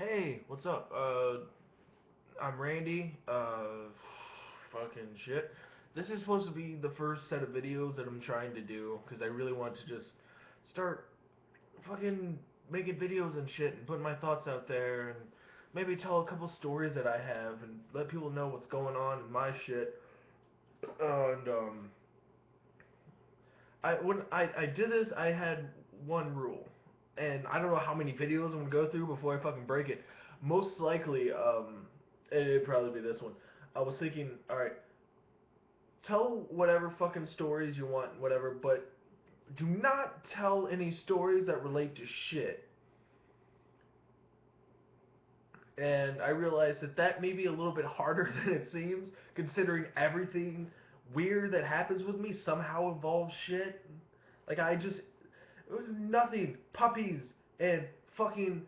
Hey, what's up? I'm Randy. Fucking shit. This is supposed to be the first set of videos that I'm trying to do because I really want to just start fucking making videos and shit and putting my thoughts out there and maybe tell a couple stories that I have and let people know what's going on in my shit. And when I did this, I had one rule, and I don't know how many videos I'm gonna go through before I fucking break it. Most likely, it'd probably be this one. I was thinking, all right, tell whatever fucking stories you want, whatever, but do not tell any stories that relate to shit. And I realized that that may be a little bit harder than it seems, considering everything weird that happens with me somehow involves shit. Like I just, it was nothing. Puppies and fucking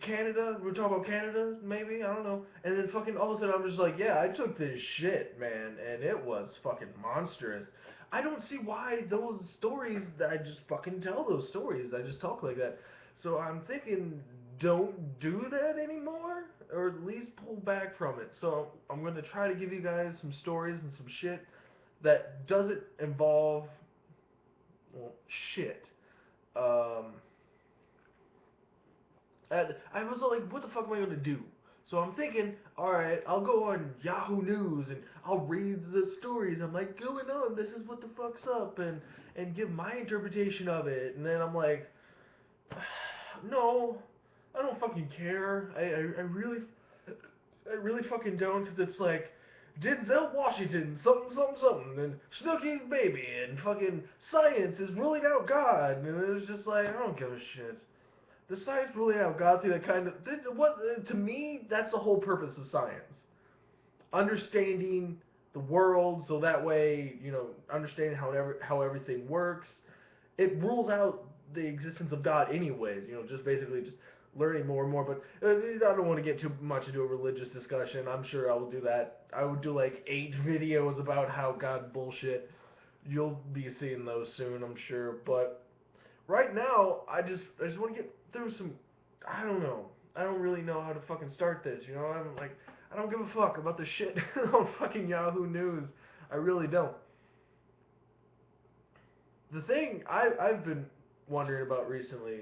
Canada. We're talking about Canada, maybe. I don't know. And then fucking all of a sudden, I'm just like, yeah, I took this shit, man, and it was fucking monstrous. I don't see why those stories. I just fucking tell those stories. I just talk like that. So I'm thinking, don't do that anymore, or at least pull back from it. So I'm gonna try to give you guys some stories and some shit that doesn't involve, well, shit. Um, and I was like, what the fuck am I gonna do? So I'm thinking, all right, I'll go on Yahoo News and I'll read the stories. I'm like, going on, this is what the fuck's up, and give my interpretation of it. And then I'm like, no, I don't fucking care. I really fucking don't, because it's like Denzel Washington, something, something, something, and Snooki's baby, and fucking science is ruling out God, and it was just like, I don't give a shit. The science ruling out God thing that kind of what to me that's the whole purpose of science. Understanding the world so that way understanding how everything works. It rules out the existence of God anyways. Just basically just learning more and more. But I don't want to get too much into a religious discussion. I'm sure I will do that. I would do like 8 videos about how God's bullshit. You'll be seeing those soon, I'm sure. But right now, I just want to get through some. I don't know. I don't really know how to fucking start this. I'm like, I don't give a fuck about the shit on fucking Yahoo News. I really don't. The thing I've been wondering about recently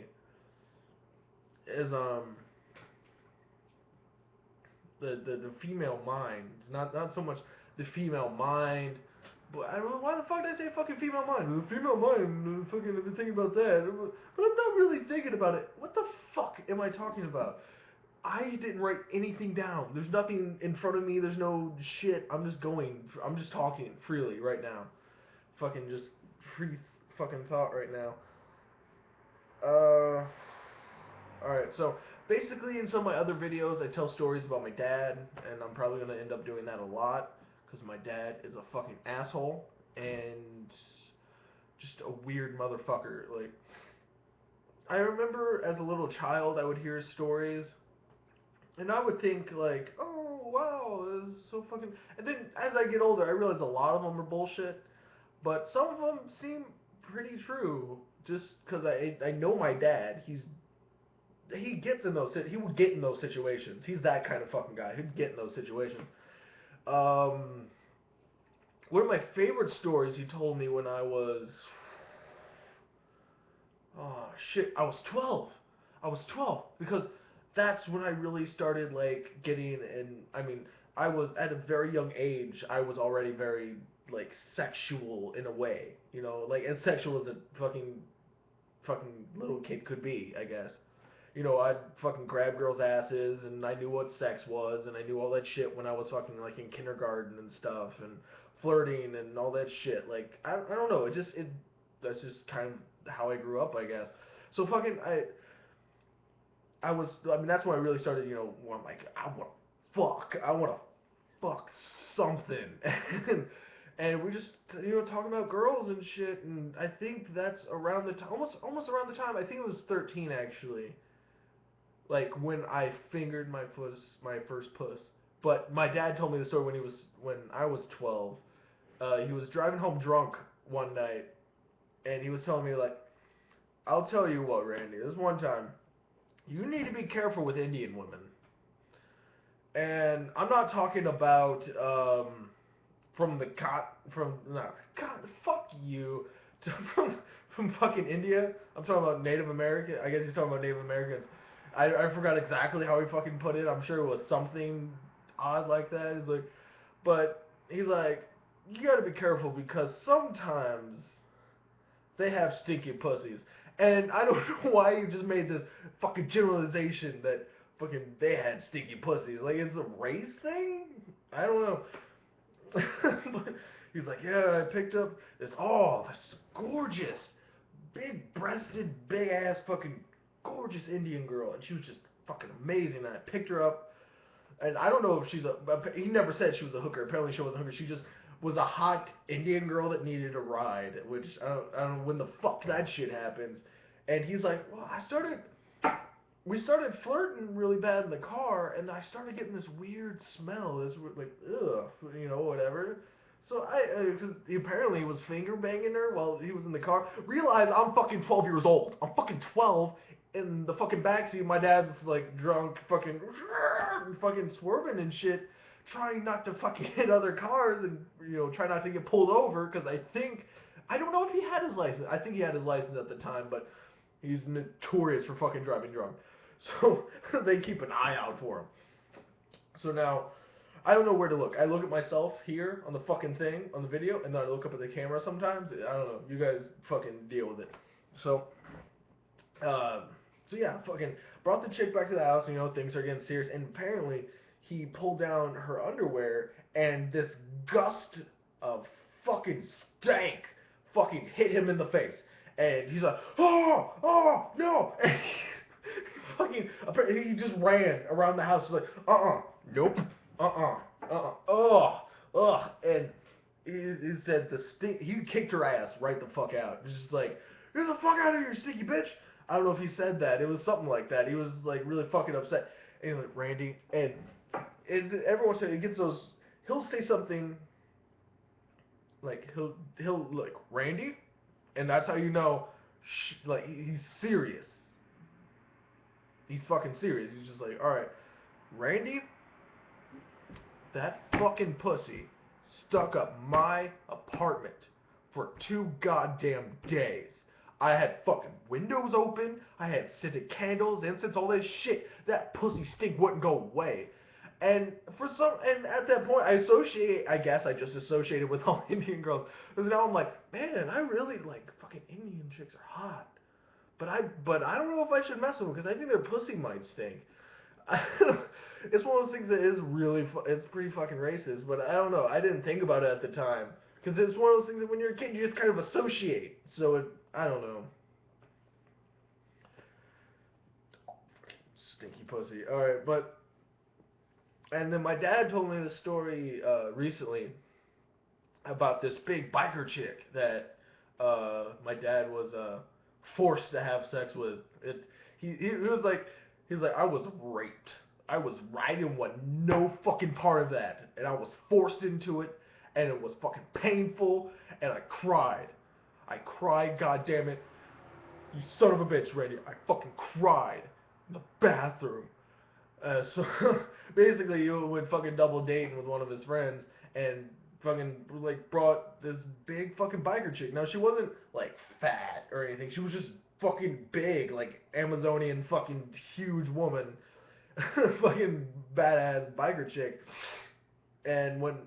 is the female mind. Not so much the female mind, but I don't know why the fuck did I say fucking female mind. The female mind, fucking I've been thinking about that, but I'm not really thinking about it. What the fuck am I talking about? I didn't write anything down. There's nothing in front of me. There's no shit. I'm just going. I'm just talking freely right now. Fucking just free fucking thought right now. Uh, Alright, so basically in some of my other videos, I tell stories about my dad, and I'm probably going to end up doing that a lot, because my dad is a fucking asshole, and just a weird motherfucker. Like, I remember as a little child, I would hear his stories, and I would think, like, oh, wow, this is so fucking. And then as I get older, I realize a lot of them are bullshit, but some of them seem pretty true, just because I know my dad. He gets in those he would get in those situations. He's that kind of fucking guy. He'd get in those situations. Um, One of my favorite stories he told me when I was oh shit, I was 12. I was 12 because that's when I really started like getting in. I mean, I was at a very young age. I was already very like sexual in a way, like as sexual as a fucking little kid could be, I guess. I'd fucking grab girls' asses, and I knew what sex was, and I knew all that shit when I was fucking like in kindergarten and stuff, and flirting and all that shit. Like I don't know, it that's just kind of how I grew up, I guess. So fucking I was I mean that's when I really started, when I'm like I want to fuck something, and we just talking about girls and shit, and I think that's around the time, almost around the time. I think it was 13 actually, like when I fingered my first puss. But my dad told me the story when I was 12. He was driving home drunk one night, and he was telling me like, "I'll tell you what, Randy. This one time, You need to be careful with Indian women. And I'm not talking about from the from no, God, fuck you, from fucking India. I'm talking about Native American. I guess he's talking about Native Americans. I forgot exactly how he fucking put it. I'm sure it was something odd like that. He's like, but he's like, you gotta be careful because sometimes they have stinky pussies. And I don't know why you just made this fucking generalization that fucking they had stinky pussies. Like it's a race thing? I don't know. But he's like, yeah, I picked up this gorgeous, big breasted, big ass fucking gorgeous Indian girl. And she was just fucking amazing. And I picked her up. And I don't know if he never said she was a hooker. Apparently she wasn't a hooker. She just was a hot Indian girl that needed a ride, which I don't know when the fuck that shit happens. And he's like, well, we started flirting really bad in the car, and I started getting this weird smell, this like, ugh, whatever. So because apparently he was finger banging her while he was in the car. Realize I'm fucking 12 years old. I'm fucking 12 in the fucking backseat. My dad's like drunk, fucking swerving and shit, trying not to fucking hit other cars and try not to get pulled over. Because I don't know if he had his license. I think he had his license at the time, but he's notorious for fucking driving drunk. So they keep an eye out for him. So now, I don't know where to look. I look at myself here on the fucking thing, on the video, and then I look up at the camera sometimes. I don't know. You guys fucking deal with it. So, so yeah, fucking brought the chick back to the house, things are getting serious, and apparently he pulled down her underwear, and this gust of fucking stank fucking hit him in the face. And he's like, oh, no! And he just ran around the house. He's like, nope, ugh. And he said he kicked her ass right the fuck out. He's just like, get the fuck out of here, stinky bitch. I don't know if he said that. It was something like that. He was like really fucking upset. And he's like, Randy, and every once in a while he gets those. He'll say something like he'll like Randy, and that's how you know, like he's serious. He's fucking serious. He's just like, alright, Randy, that fucking pussy stuck up my apartment for 2 goddamn days. I had fucking windows open. I had scented candles, incense, all this shit. That pussy stink wouldn't go away. And at that point, I guess I just associated with all Indian girls. Because now I'm like, man, I really like fucking Indian chicks are hot. But I don't know if I should mess with them because I think their pussy might stink. It's one of those things that is really it's pretty fucking racist. But I don't know. I didn't think about it at the time because it's one of those things that when you're a kid you just kind of associate. So I don't know. Stinky pussy. All right, but and then my dad told me this story recently about this big biker chick that my dad was forced to have sex with. He was like I was raped. I didn't want no fucking part of that, and I was forced into it, and it was fucking painful, and I cried. I cried, goddamn it, you son of a bitch, Randy. I fucking cried in the bathroom. So basically, you would fucking double dating with one of his friends, and fucking like brought this big fucking biker chick. Now she wasn't like fat or anything. She was just fucking big, like Amazonian fucking huge woman, fucking badass biker chick. And went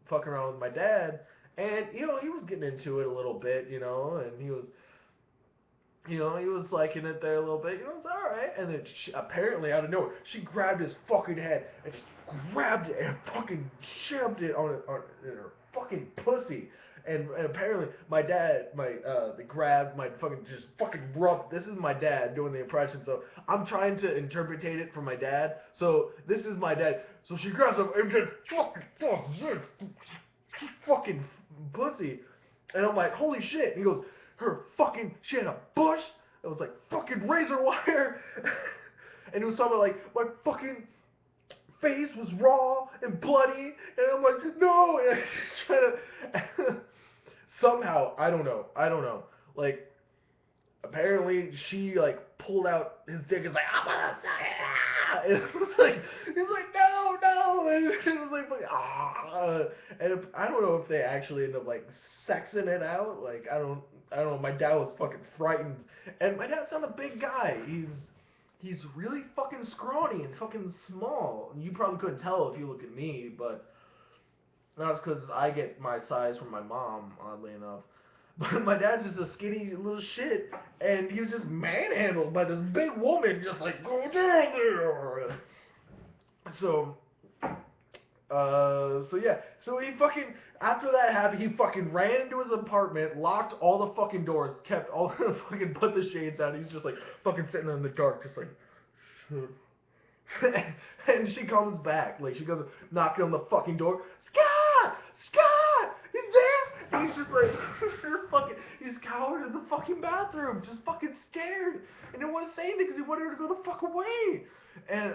fucking around with my dad, and he was getting into it a little bit, and he was liking it there a little bit. It's all right. And then apparently out of nowhere, she grabbed his fucking head and just grabbed it and fucking shoved it in her fucking pussy. And apparently my dad, they grabbed my just fucking rubbed. This is my dad doing the impression, so I'm trying to interpretate it for my dad. So this is my dad. So she grabs him and just fucking pussy. And I'm like, holy shit. And he goes, she had a bush that was like fucking razor wire. And it was something like, my fucking face was raw and bloody. And I'm like, no. And I just trying to, somehow, I don't know. Like, apparently she like pulled out his dick. He's like, I'm gonna suck it. And it was like, he's like, no, no. And it was like, ah. And I don't know if they actually end up like sexing it out. Like, I don't know. My dad was fucking frightened. And my dad's not a big guy. He's really fucking scrawny and fucking small. You probably couldn't tell if you look at me, but that's because I get my size from my mom, oddly enough. But my dad's just a skinny little shit, and he was just manhandled by this big woman, just like, go down there. So, so yeah. So he fucking, after that happened, he fucking ran into his apartment, locked all the fucking doors, kept all the fucking, put the shades out. He's just like, fucking sitting in the dark, just like, and she comes back, like, she goes knocking on the fucking door. Scott! Scott! He's there! And he's just like, just fucking, he's cowered in the fucking bathroom, just fucking scared. And didn't want to say anything because he wanted her to go the fuck away. And,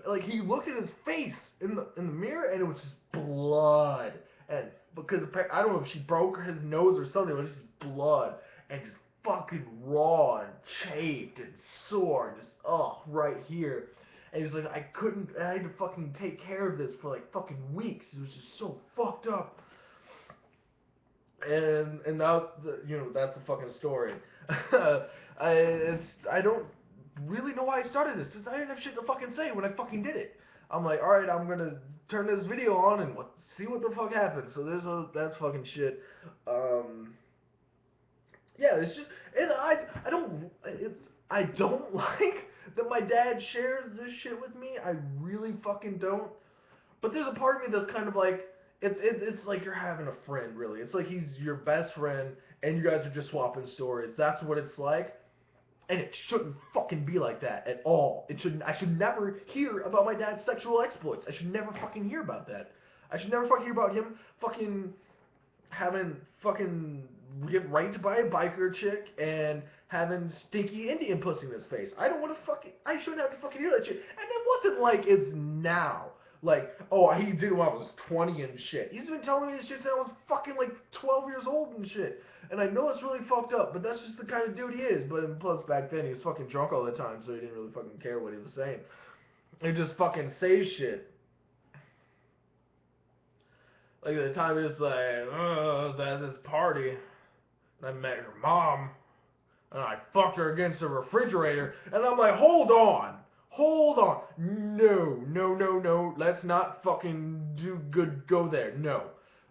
like, he looked at his face in the mirror, and it was just blood. And, because, I don't know if she broke his nose or something, but it was just blood. And just fucking raw and chafed and sore, and just, right here. And he's like, I had to fucking take care of this for like fucking weeks. It was just so fucked up. And now, that's the fucking story. I don't really know why I started this, because I didn't have shit to fucking say when I fucking did it. I'm like, alright, I'm gonna turn this video on and see what the fuck happens. So that's fucking shit. Yeah, it's just, I don't like that my dad shares this shit with me. I really fucking don't. But there's a part of me that's kind of like, it's like you're having a friend, really. It's like he's your best friend, and you guys are just swapping stories. That's what it's like. And it shouldn't fucking be like that at all. I should never hear about my dad's sexual exploits. I should never fucking hear about that. I should never fucking hear about him fucking having fucking get raped by a biker chick and having stinky Indian pussy in his face. I don't want to fucking, I shouldn't have to fucking hear that shit. And it wasn't like it's now. Like, oh, he did it when I was 20 and shit. He's been telling me this shit since I was fucking like 12 years old and shit. And I know it's really fucked up, but that's just the kind of dude he is. But plus back then he was fucking drunk all the time, so he didn't really fucking care what he was saying. He just fucking say shit. Like the time it's like, I was at this party, and I met your mom, and I fucked her against the refrigerator, and I'm like, hold on, no, let's not fucking go there, no,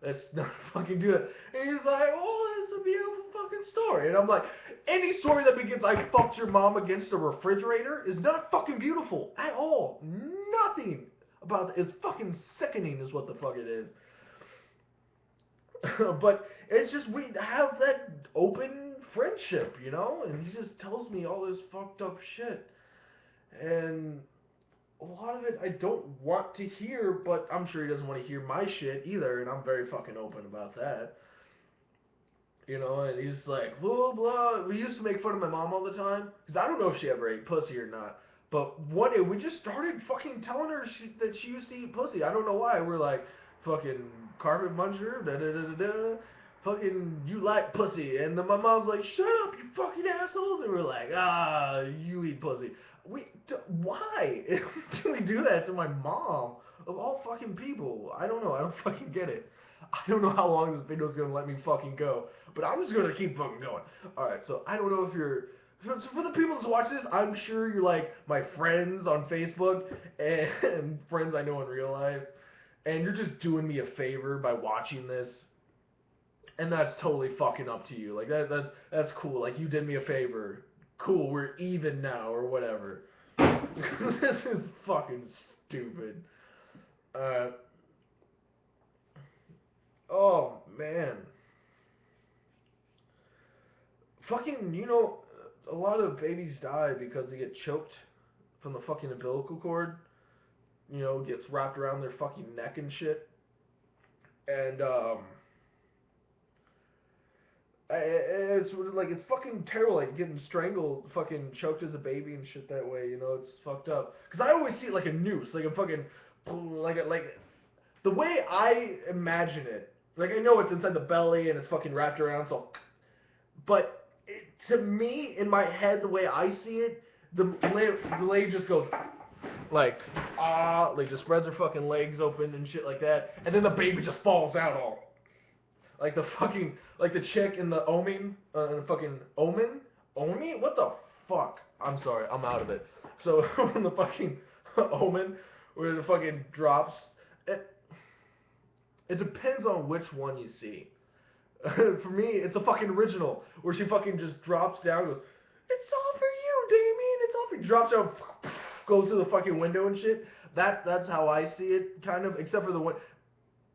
let's not fucking do that. And he's like, oh, it's a beautiful fucking story, and I'm like, any story that begins, I fucked your mom against a refrigerator is not fucking beautiful at all, nothing about it. It's fucking sickening is what the fuck it is. But it's just, we have that open friendship, and he just tells me all this fucked up shit. And a lot of it I don't want to hear, but I'm sure he doesn't want to hear my shit either, and I'm very fucking open about that. And he's like, blah, blah. We used to make fun of my mom all the time, because I don't know if she ever ate pussy or not. But one day, we just started fucking telling her that she used to eat pussy. I don't know why. We're like, fucking carpet muncher, da-da-da-da-da. Fucking, you like pussy. And then my mom's like, shut up, you fucking assholes. And we're like, you eat pussy. Why do we do that to my mom? Of all fucking people. I don't know. I don't fucking get it. I don't know how long this video is going to let me fucking go. But I'm just going to keep fucking going. Alright, so I don't know if you're... So for the people that watch this, I'm sure you're like my friends on Facebook and friends I know in real life. And you're just doing me a favor by watching this. And that's totally fucking up to you. Like, that's cool. Like, you did me a favor. Cool, we're even now, or whatever. This is fucking stupid. Oh, man. Fucking, a lot of babies die because they get choked from the fucking umbilical cord. Gets wrapped around their fucking neck and shit. And, it's fucking terrible, like, getting strangled, fucking choked as a baby and shit that way, it's fucked up. Because I always see it like a noose, like a fucking, like, the way I imagine it, like, I know it's inside the belly and it's fucking wrapped around, so, but to me, in my head, the way I see it, the lady just goes like like just spreads her fucking legs open and shit like that, and then the baby just falls out all like the fucking like the chick in the Omen, in the fucking Omen, Omen, what the fuck? I'm sorry, I'm out of it. So when the fucking Omen, where the fucking drops, it depends on which one you see. For me, it's a fucking original where she fucking just drops down, and goes, "It's all for you, Damien. It's all for you." Drops down, goes through the fucking window and shit. That's how I see it, kind of. Except for the one.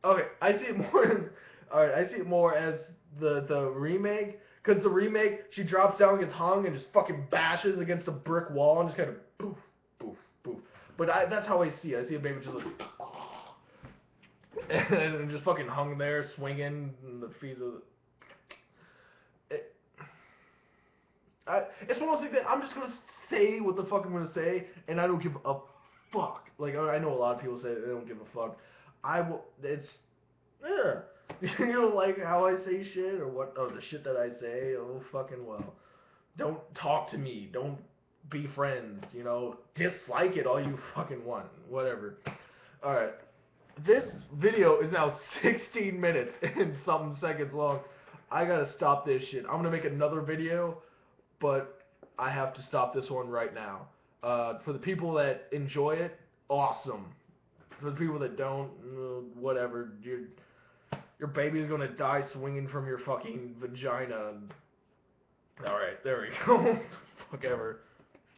Okay, I see it more as. Alright, I see it more as the remake. Because the remake, she drops down, gets hung, and just fucking bashes against a brick wall and just kind of poof, poof, poof. But that's how I see it. I see a baby just like. And just fucking hung there, swinging, and the feet of the... It's one of those things that I'm just gonna say what the fuck I'm gonna say, and I don't give a fuck. Like, I know a lot of people say they don't give a fuck. I will... It's... You don't like how I say shit, or what? Oh, the shit that I say? Oh, fucking well. Don't talk to me. Don't be friends, you know? Dislike it all you fucking want. Whatever. Alright. This video is now 16 minutes and something seconds long. I gotta stop this shit. I'm gonna make another video, but I have to stop this one right now. For the people that enjoy it, awesome. For the people that don't, whatever. Your baby's gonna die swinging from your fucking vagina. Alright, there we go. Fuck ever.